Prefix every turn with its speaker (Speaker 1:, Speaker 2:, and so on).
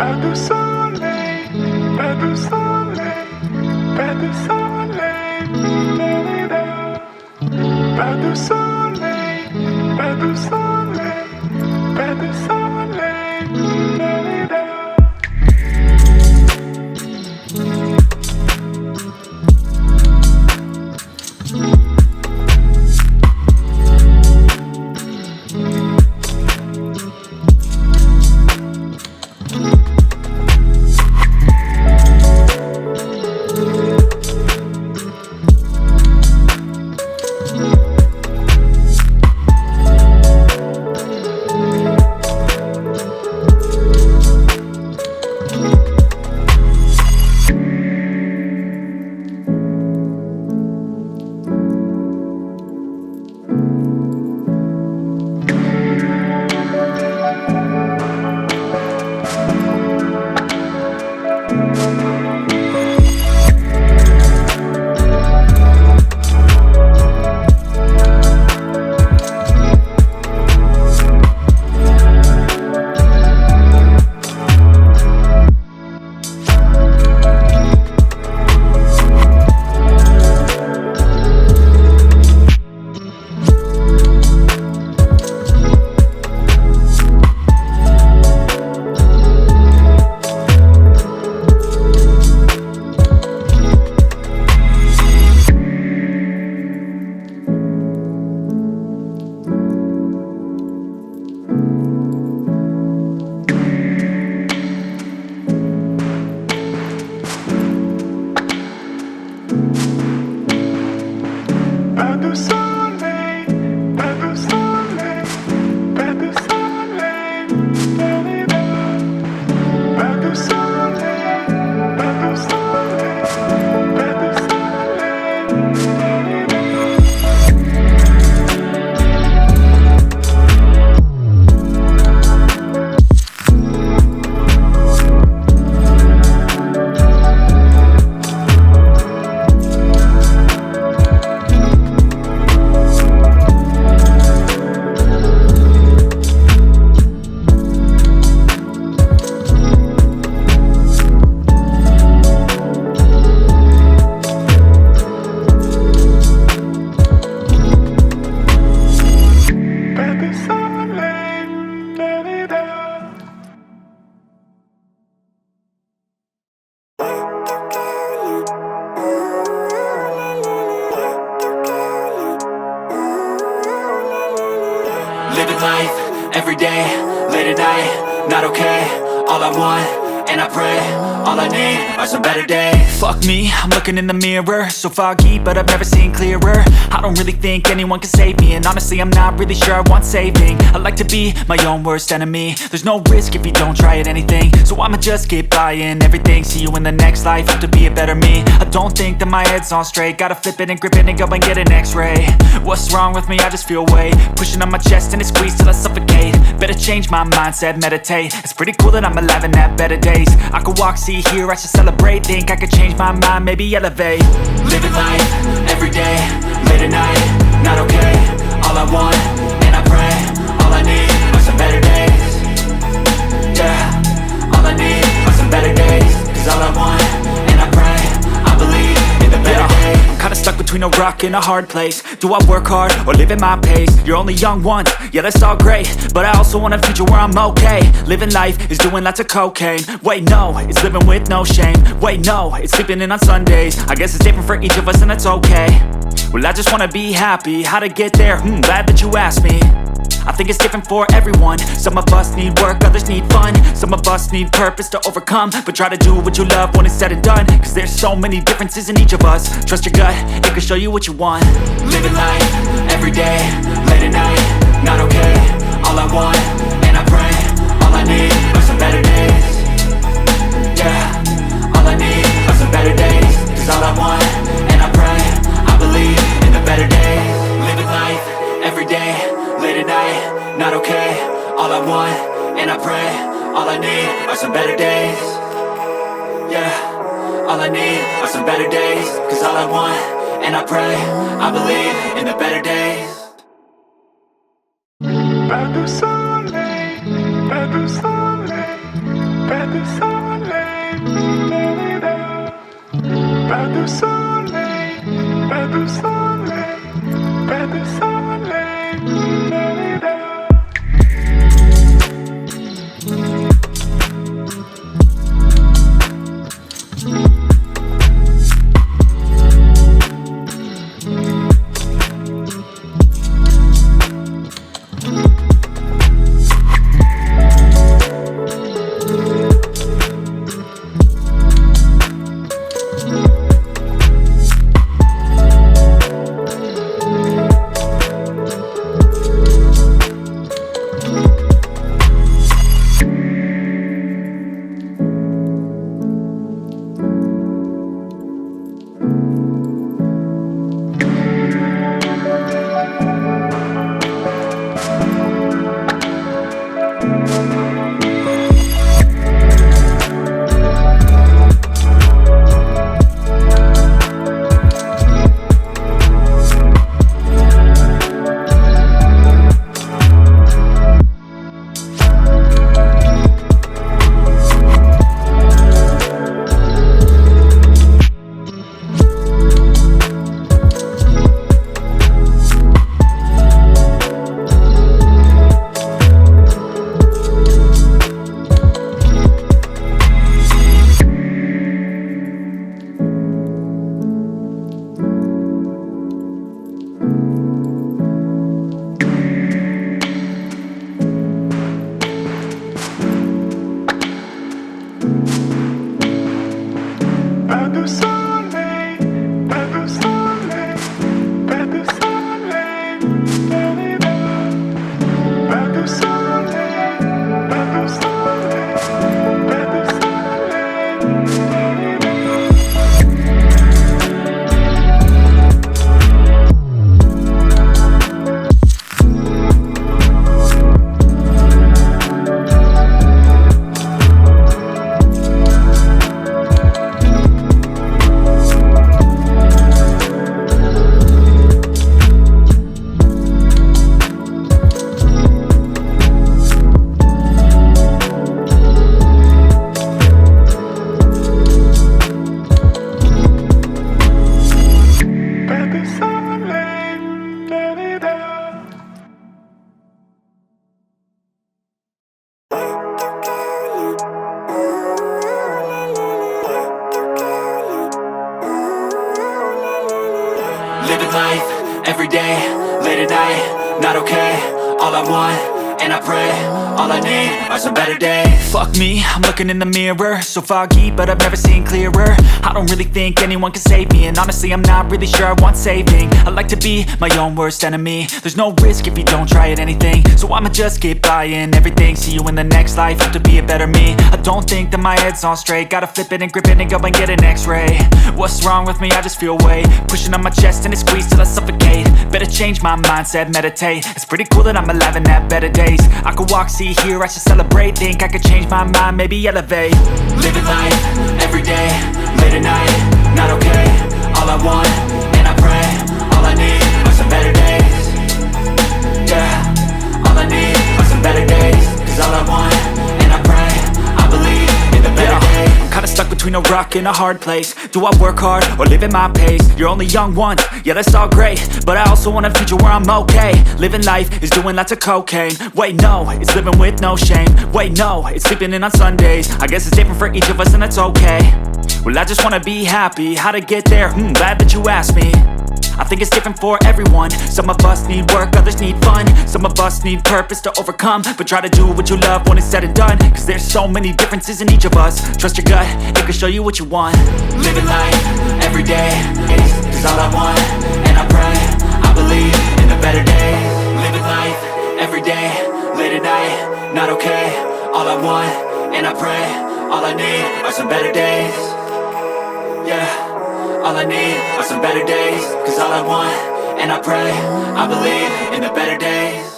Speaker 1: Pas de soleil, pas de soleil, pas de soleil, pas de soleil, pas de soleil, pas de soleil. Pas de soleil, pas de soleil, pas de soleil, pas de soleil, pas de soleil, pas de
Speaker 2: Living life, every day, late at night, not okay. All I want, and I pray, all I need are some better days. Fuck me, I'm looking in the mirror, so foggy, but I've never seen clearer. I don't really think anyone can save me, and honestly I'm not really sure I want saving. I like to be my own worst enemy. There's no risk if you don't try at anything, so I'ma just keep buying everything. See you in the next life, have to be a better me. I don't think that my head's on straight, gotta flip it and grip it and go and get an x-ray. What's wrong with me? I just feel weight pushing on my chest and it squeezes till I suffocate. Better change my mindset, meditate. It's pretty cool that I'm alive and have better days. I could walk, see, hear, I should celebrate. Think I could change my mind, maybe elevate. Living life, every day, late at night, not okay. All I want, and I pray, all I need are some better days. Yeah, all I need are some better days. Cause all I want, and I pray, I believe in the better days. I'm kinda stuck between a rock and a hard place. Do I work hard or live at my pace? You're only young once, yeah that's all great, but I also want a future where I'm okay. Living life is doing lots of cocaine. Wait no, it's living with no shame. Wait no, it's sleeping in on Sundays. I guess it's different for each of us and that's okay. Well I just wanna be happy, how to get there? Glad that you asked me. I think it's different for everyone. Some of us need work, others need fun. Some of us need purpose to overcome. But try to do what you love when it's said and done. Cause there's so many differences in each of us. Trust your gut, it can show you what you want. Living life, every day, late at night, not okay. All I want, and I pray, all I need are some better days. Yeah, all I need are some better days. Cause all I want, and I pray, I believe in the better days. Living life, every day, late at night, not okay. All I want, and I pray, all I need are some better days. Yeah, all I need are some better days. Cause all I want, and I pray, I believe in the better days.
Speaker 1: Pas de soleil, pas de soleil, pas du soleil, pas de soleil, pas de soleil, pas de soleil. Pas de soleil, pas de soleil, pas de soleil, pas de soleil, pas de soleil, pas de
Speaker 2: Living life, every day, late at night, not okay. All I want, and I pray, all I need are some better days. Fuck me, I'm looking in the mirror, so foggy, but I've never seen clearer. I don't really think anyone can save me, and honestly I'm not really sure I want saving. I like to be my own worst enemy. There's no risk if you don't try at anything, so I'ma just keep buying everything. See you in the next life, have to be a better me. I don't think that my head's on straight, gotta flip it and grip it and go and get an x-ray. What's wrong with me? I just feel weight pushing on my chest and it squeezes till I suffocate. Better change my mindset, meditate. It's pretty cool that I'm alive and have better days. I could walk, see, hear, I should celebrate. Think I could change my mind, maybe elevate. Living life, every day, late at night, not okay. All I want, and I pray, all I need are some better days. Yeah, all I need are some better days. Cause all I want, and I pray, I believe in the better days. Kinda stuck between a rock and a hard place. Do I work hard or live at my pace? You're only young once, yeah that's all great, but I also want a future where I'm okay. Living life is doing lots of cocaine. Wait no, it's living with no shame. Wait no, it's sleeping in on Sundays. I guess it's different for each of us and that's okay. Well I just wanna be happy, how to get there? Glad that you asked me. I think it's different for everyone. Some of us need work, others need fun. Some of us need purpose to overcome. But try to do what you love when it's said and done. Cause there's so many differences in each of us. Trust your gut, it can show you what you want. Living life, every day, is all I want. And I pray, I believe in the better days. Living life, every day, late at night, not okay. All I want, and I pray, all I need are some better days. Yeah. All I need are some better days. Cause all I want, and I pray, I believe in the better days.